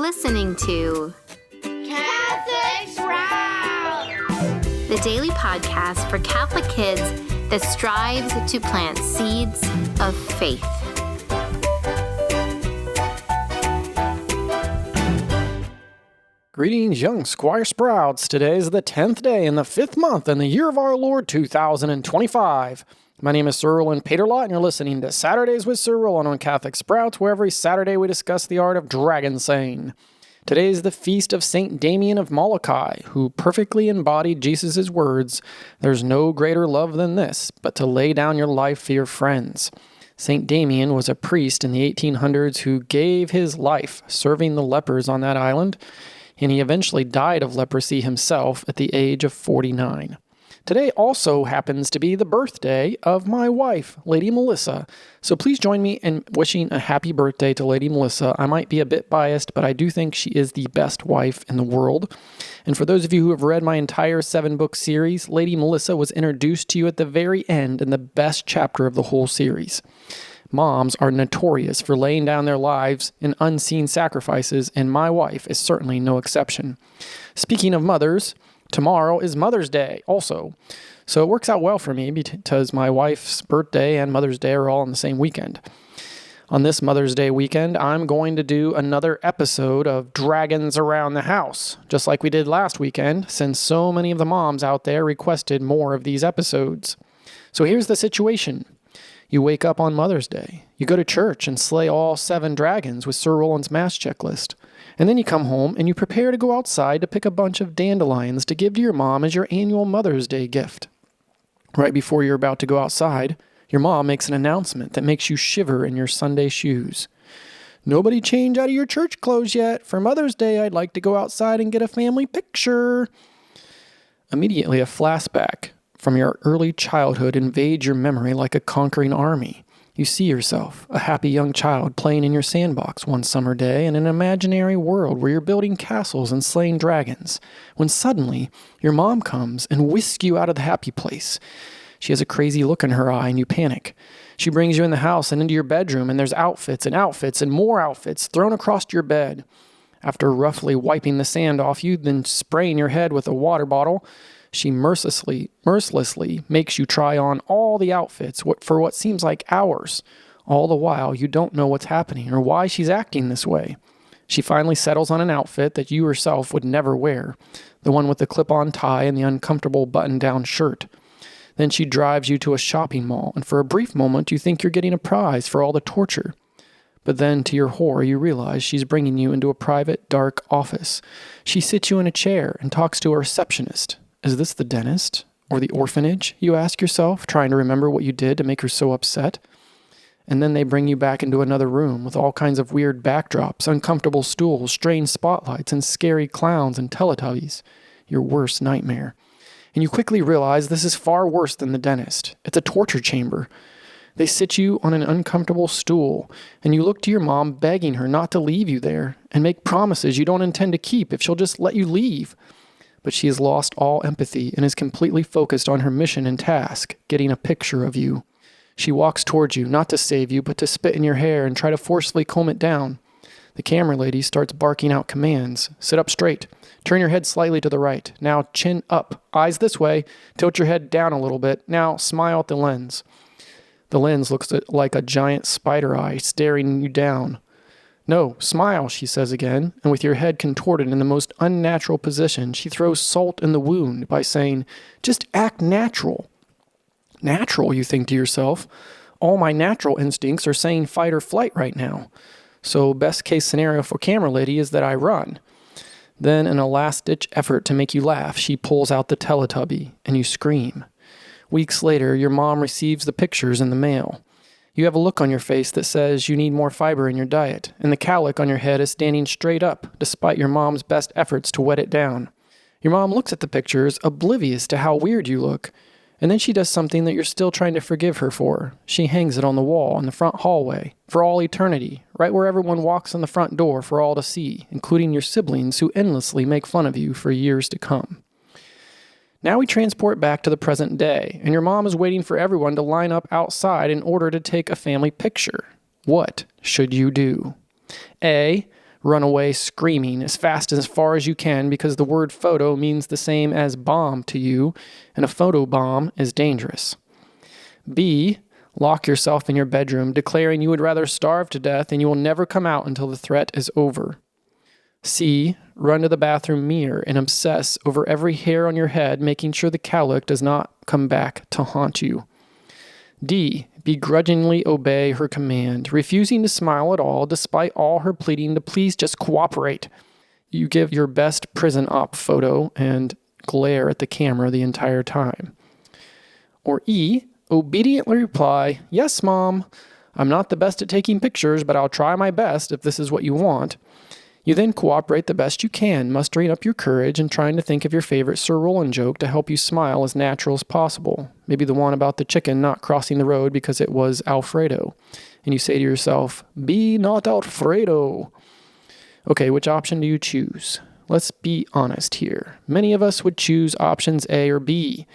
listening to Catholic Sprout, the daily podcast for Catholic kids that strives to plant seeds of faith. Greetings, young Squire Sprouts. Today is the 10th day in the 5th month in the year of our Lord 2025. My name is Sir Rolland Paterlot, and you're listening to Saturdays with Sir Rolland on Catholic Sprouts, where every Saturday we discuss the art of dragon slaying. Today is the feast of St. Damien of Molokai, who perfectly embodied Jesus' words, "There's no greater love than this, but to lay down your life for your friends." St. Damien was a priest in the 1800s who gave his life serving the lepers on that island, and he eventually died of leprosy himself at the age of 49. Today also happens to be the birthday of my wife, Lady Melissa. So please join me in wishing a happy birthday to Lady Melissa. I might be a bit biased, but I do think she is the best wife in the world. And for those of you who have read my entire 7-book series, Lady Melissa was introduced to you at the very end in the best chapter of the whole series. Moms are notorious for laying down their lives in unseen sacrifices, and my wife is certainly no exception. Speaking of mothers, tomorrow is Mother's Day also. So it works out well for me because my wife's birthday and Mother's Day are all on the same weekend. On this Mother's Day weekend, I'm going to do another episode of Dragons Around the House, just like we did last weekend, since so many of the moms out there requested more of these episodes. So here's the situation. You wake up on Mother's Day. You go to church and slay all 7 dragons with Sir Rolland's Mass checklist. And then you come home and you prepare to go outside to pick a bunch of dandelions to give to your mom as your annual Mother's Day gift. Right before you're about to go outside, your mom makes an announcement that makes you shiver in your Sunday shoes. "Nobody change out of your church clothes yet. For Mother's Day, I'd like to go outside and get a family picture." Immediately, a flashback from your early childhood invades your memory like a conquering army. You see yourself, a happy young child, playing in your sandbox one summer day in an imaginary world where you're building castles and slaying dragons, when suddenly your mom comes and whisks you out of the happy place. She has a crazy look in her eye and you panic. She brings you in the house and into your bedroom, and there's outfits and more outfits thrown across your bed. After roughly wiping the sand off you, then spraying your head with a water bottle, she mercilessly makes you try on all the outfits for what seems like hours. All the while, you don't know what's happening or why she's acting this way. She finally settles on an outfit that you yourself would never wear, the one with the clip-on tie and the uncomfortable button-down shirt. Then she drives you to a shopping mall, and for a brief moment, you think you're getting a prize for all the torture. But then, to your horror, you realize she's bringing you into a private, dark office. She sits you in a chair and talks to a receptionist. Is this the dentist? Or the orphanage? You ask yourself, trying to remember what you did to make her so upset. And then they bring you back into another room with all kinds of weird backdrops, uncomfortable stools, strange spotlights, and scary clowns and Teletubbies. Your worst nightmare. And you quickly realize this is far worse than the dentist. It's a torture chamber. They sit you on an uncomfortable stool, and you look to your mom begging her not to leave you there, and make promises you don't intend to keep if she'll just let you leave. But she has lost all empathy and is completely focused on her mission and task, getting a picture of you. She walks towards you, not to save you, but to spit in your hair and try to forcefully comb it down. The camera lady starts barking out commands. Sit up straight. Turn your head slightly to the right. Now chin up. Eyes this way. Tilt your head down a little bit. Now smile at the lens. The lens looks like a giant spider eye staring you down. "No, smile," she says again, and with your head contorted in the most unnatural position, she throws salt in the wound by saying, "Just act natural." Natural, you think to yourself. All my natural instincts are saying fight or flight right now. So best case scenario for camera lady is that I run. Then in a last-ditch effort to make you laugh, she pulls out the Teletubby, and you scream. Weeks later, your mom receives the pictures in the mail. You have a look on your face that says you need more fiber in your diet, and the cowlick on your head is standing straight up, despite your mom's best efforts to wet it down. Your mom looks at the pictures, oblivious to how weird you look, and then she does something that you're still trying to forgive her for. She hangs it on the wall in the front hallway, for all eternity, right where everyone walks in the front door for all to see, including your siblings who endlessly make fun of you for years to come. Now we transport back to the present day, and your mom is waiting for everyone to line up outside in order to take a family picture. What should you do? A. Run away screaming as fast as far as you can because the word photo means the same as bomb to you, and a photo bomb is dangerous. B. Lock yourself in your bedroom, declaring you would rather starve to death and you will never come out until the threat is over. C. Run to the bathroom mirror and obsess over every hair on your head, making sure the cowlick does not come back to haunt you. D. Begrudgingly obey her command, refusing to smile at all despite all her pleading to please just cooperate. You give your best prison op photo and glare at the camera the entire time. Or E. Obediently reply, "Yes, Mom. I'm not the best at taking pictures, but I'll try my best if this is what you want." You then cooperate the best you can, mustering up your courage and trying to think of your favorite Sir Rolland joke to help you smile as natural as possible. Maybe the one about the chicken not crossing the road because it was Alfredo. And you say to yourself, "Be not Alfredo." Okay, which option do you choose? Let's be honest here. Many of us would choose options A or B.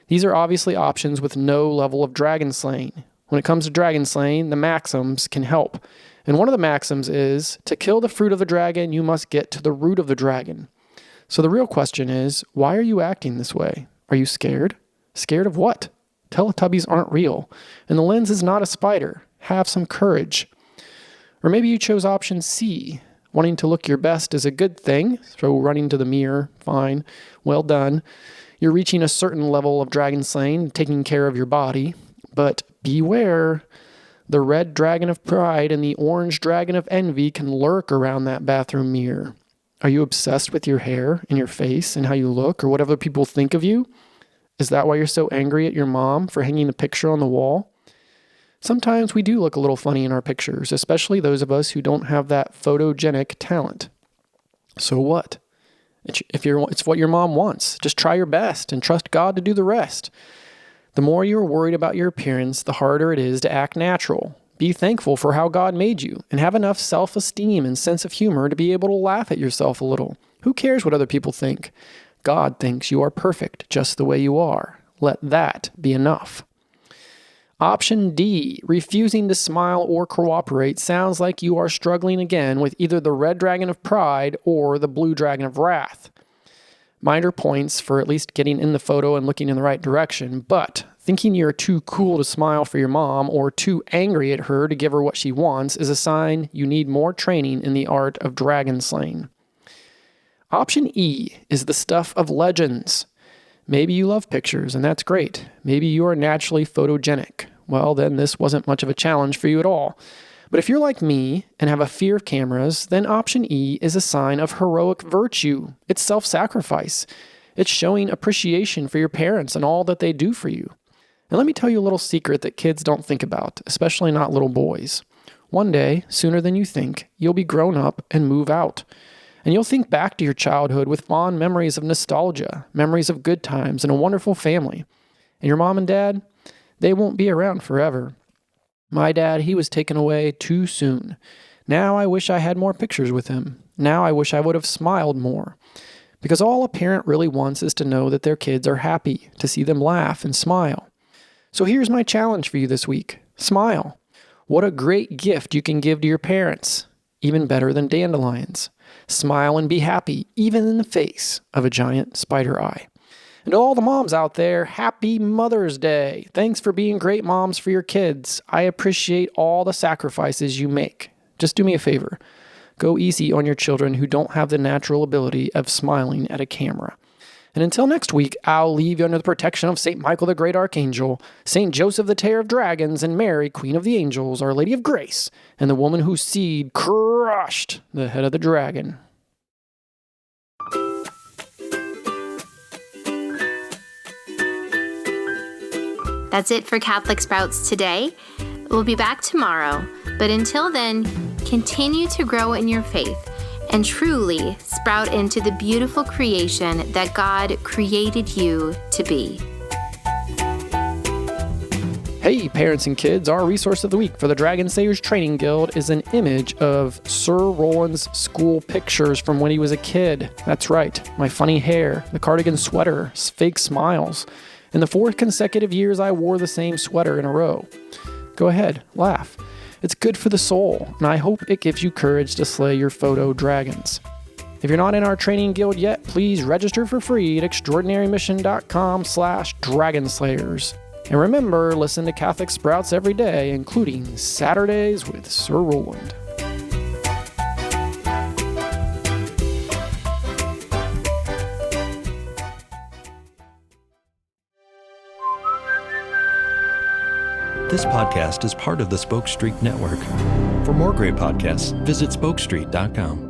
These are obviously options with no level of dragon slaying. When it comes to dragon slaying, the maxims can help. And one of the maxims is, to kill the fruit of the dragon, you must get to the root of the dragon. So the real question is, why are you acting this way? Are you scared? Scared of what? Teletubbies aren't real. And the lens is not a spider. Have some courage. Or maybe you chose option C. Wanting to look your best is a good thing, so running to the mirror, fine, well done. You're reaching a certain level of dragon slaying, taking care of your body. But beware. The red dragon of pride and the orange dragon of envy can lurk around that bathroom mirror. Are you obsessed with your hair and your face and how you look or what other people think of you? Is that why you're so angry at your mom for hanging a picture on the wall? Sometimes we do look a little funny in our pictures, especially those of us who don't have that photogenic talent. So what? It's what your mom wants. Just try your best and trust God to do the rest. The more you're worried about your appearance, the harder it is to act natural. Be thankful for how God made you and have enough self-esteem and sense of humor to be able to laugh at yourself a little. Who cares what other people think? God thinks you are perfect just the way you are. Let that be enough. Option D, refusing to smile or cooperate, sounds like you are struggling again with either the red dragon of pride or the blue dragon of wrath. Minor points for at least getting in the photo and looking in the right direction, but thinking you're too cool to smile for your mom or too angry at her to give her what she wants is a sign you need more training in the art of dragon slaying. Option E is the stuff of legends. Maybe you love pictures, and that's great. Maybe you are naturally photogenic. Well, then this wasn't much of a challenge for you at all. But if you're like me and have a fear of cameras, then option E is a sign of heroic virtue. It's self-sacrifice. It's showing appreciation for your parents and all that they do for you. And let me tell you a little secret that kids don't think about, especially not little boys. One day, sooner than you think, you'll be grown up and move out. And you'll think back to your childhood with fond memories of nostalgia, memories of good times and a wonderful family. And your mom and dad, they won't be around forever. My dad, he was taken away too soon. Now I wish I had more pictures with him. Now I wish I would have smiled more. Because all a parent really wants is to know that their kids are happy, to see them laugh and smile. So here's my challenge for you this week. Smile. What a great gift you can give to your parents. Even better than dandelions. Smile and be happy, even in the face of a giant spider eye. And to all the moms out there, happy Mother's Day. Thanks for being great moms for your kids. I appreciate all the sacrifices you make. Just do me a favor. Go easy on your children who don't have the natural ability of smiling at a camera. And until next week, I'll leave you under the protection of St. Michael the Great Archangel, St. Joseph the Terror of Dragons, and Mary, Queen of the Angels, Our Lady of Grace, and the woman whose seed crushed the head of the dragon. That's it for Catholic Sprouts today. We'll be back tomorrow, but until then, continue to grow in your faith and truly sprout into the beautiful creation that God created you to be. Hey, parents and kids, our resource of the week for the Dragon Slayers Training Guild is an image of Sir Rolland's school pictures from when he was a kid. That's right, my funny hair, the cardigan sweater, fake smiles. In the 4 consecutive years I wore the same sweater in a row. Go ahead, laugh. It's good for the soul, and I hope it gives you courage to slay your photo dragons. If you're not in our training guild yet, please register for free at extraordinarymission.com/dragonslayers. And remember, listen to Catholic Sprouts every day, including Saturdays with Sir Rolland. This podcast is part of the Spoke Street Network. For more great podcasts, visit spokestreet.com.